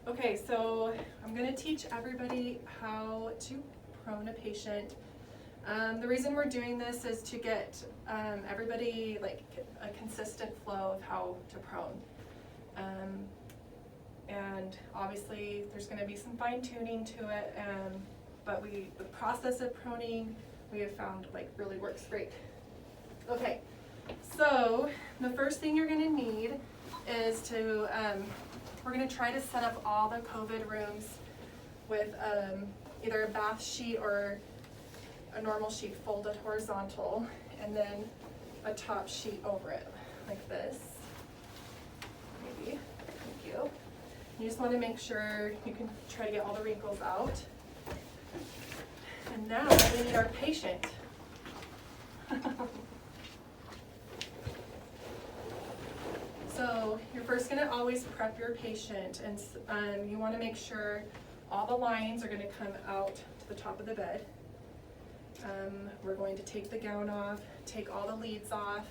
Okay, so I'm gonna teach everybody how to prone a patient. The reason we're doing this is to get everybody like a consistent flow of how to prone. And obviously there's gonna be some fine tuning to it, but the process of proning we have found like really works great. Okay, so the first thing you're gonna need is to, we're gonna try to set up all the COVID rooms with either a bath sheet or a normal sheet folded horizontal, and then a top sheet over it, like this. Maybe, thank you. You just wanna make sure you can try to get all the wrinkles out. And now we need our patient. So you're first gonna always prep your patient, and you wanna make sure all the lines are gonna come out to the top of the bed. We're going to take the gown off, take all the leads off,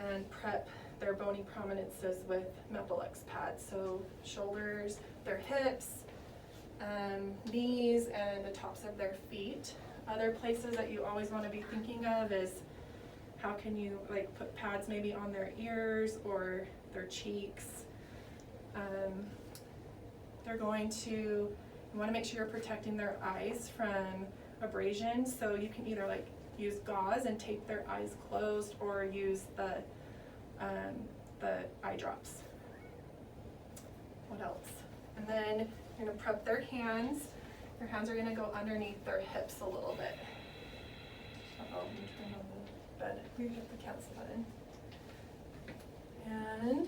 and prep their bony prominences with Mepalex pads. So shoulders, their hips, knees, and the tops of their feet. Other places that you always want to be thinking of is how can you like put pads maybe on their ears or their cheeks. They're going to, you want to make sure you're protecting their eyes from abrasion, so you can either like use gauze and tape their eyes closed or use the eye drops. What else? And then you're going to prep their hands. Your hands are going to go underneath their hips a little bit. Uh-oh, let me turn on the bed. You hit the cancel button. And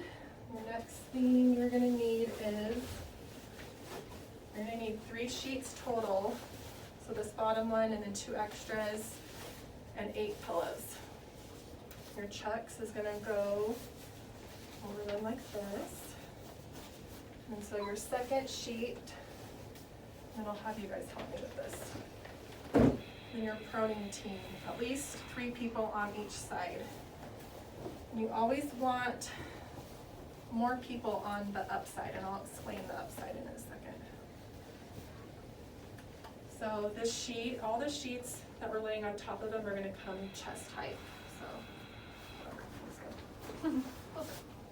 the next thing you're going to need is, you're going to need 3 sheets total. So this bottom one and then 2 extras and 8 pillows. Your chucks is going to go over them like this. And so your second sheet, and I'll have you guys help me with this. And your proning team, at least 3 people on each side. You always want more people on the upside, and I'll explain the upside in a second. So this sheet, all the sheets that we're laying on top of them are gonna come chest height, so.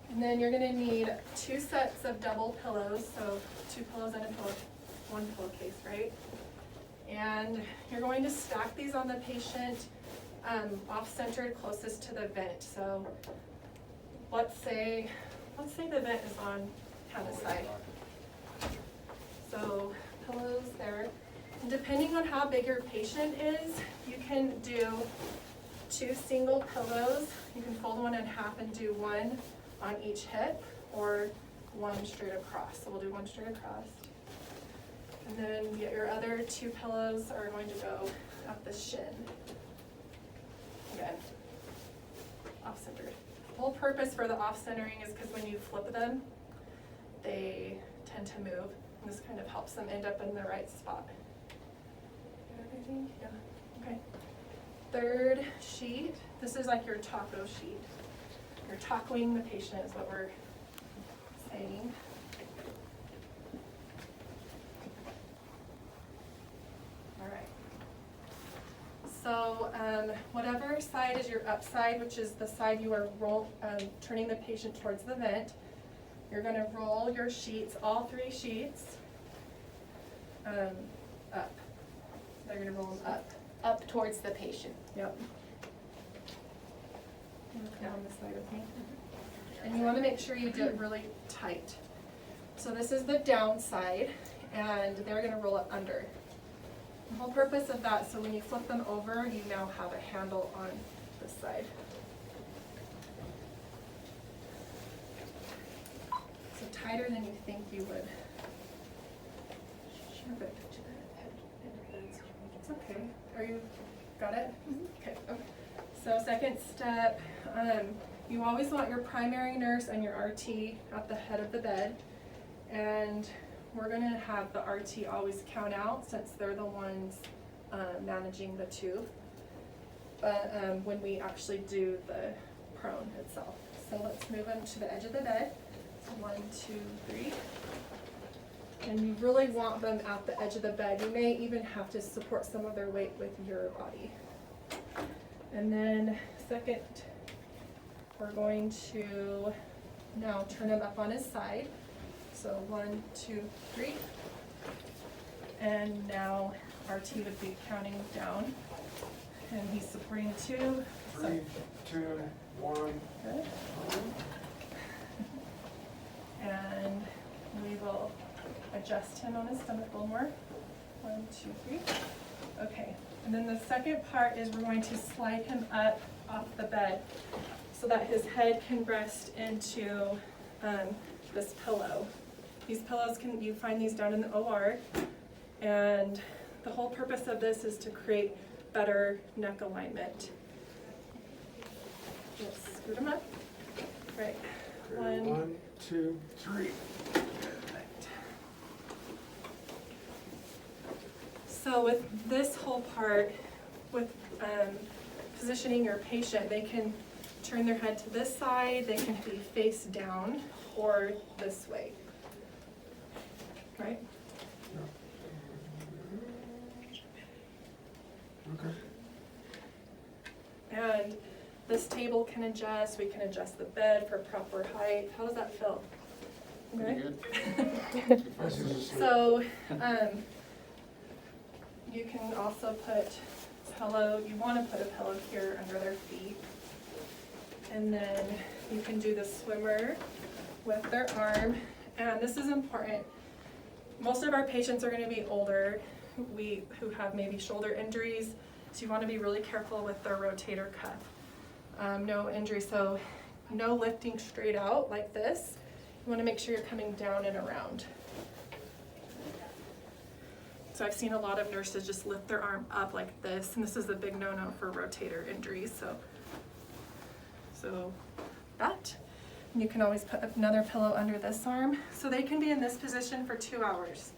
And then you're gonna need 2 sets of double pillows, so 2 pillows and a pillow, 1 pillowcase, right? And you're going to stack these on the patient off-centered closest to the vent. So let's say the vent is on Hannah's side. So pillows there. And depending on how big your patient is, you can do 2 single pillows. You can fold one in half and do 1 on each hip, or 1 straight across. So we'll do 1 straight across. And then your other 2 pillows are going to go up the shin. Again, off-centered. The whole purpose for the off-centering is because when you flip them, they tend to move. And this kind of helps them end up in the right spot. Got everything? Yeah. Okay. Third sheet. This is like your taco sheet. You're tacoing the patient is what we're saying. All right. So whatever side is your upside, which is the side you are turning the patient towards the vent, you're going to roll your sheets, all 3 sheets, up. They're going to roll them up. Up towards the patient. Yep. Come on this side with me. And you want to make sure you do it really tight. So this is the down side, and they're going to roll it under. The whole purpose of that, so when you flip them over, you now have a handle on this side. So tighter than you think you would. Perfect. It's okay. Are you, got it? Okay. Okay. So second step, you always want your primary nurse and your RT at the head of the bed, and we're going to have the RT always count out since they're the ones managing the tube, but when we actually do the prone itself. So let's move them to the edge of the bed. So 1, 2, 3. And you really want them at the edge of the bed. You may even have to support some of their weight with your body. And then second, we're going to now turn him up on his side. So 1, 2, 3. And now RT would be counting down. And he's supporting the 2. 3, 2, 1. Good. And we will adjust him on his stomach a little more. 1, 2, 3. Okay. And then the second part is we're going to slide him up off the bed so that his head can rest into this pillow. These pillows, you find these down in the OR, and the whole purpose of this is to create better neck alignment. Just scoot him up. Right. 1, 2, 3. Perfect. So with this whole part, with positioning your patient, they can turn their head to this side, they can be face down, or this way. Right? Okay. And this table can adjust, we can adjust the bed for proper height. How does that feel? Pretty Okay. good. This is So, you can also put pillow, you want to put a pillow here under their feet. And then you can do the swimmer with their arm. And this is important. Most of our patients are going to be older, who have maybe shoulder injuries. So you want to be really careful with their rotator cuff. No injury, so no lifting straight out like this. You want to make sure you're coming down and around. So I've seen a lot of nurses just lift their arm up like this, and this is a big no-no for rotator injuries. So that. And you can always put another pillow under this arm. So they can be in this position for 2 hours.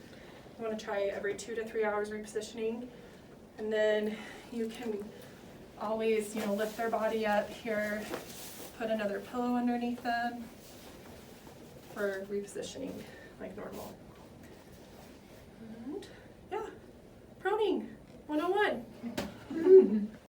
You want to try every 2 to 3 hours repositioning. And then you can always, lift their body up here, put another pillow underneath them for repositioning like normal. And yeah, proning 101.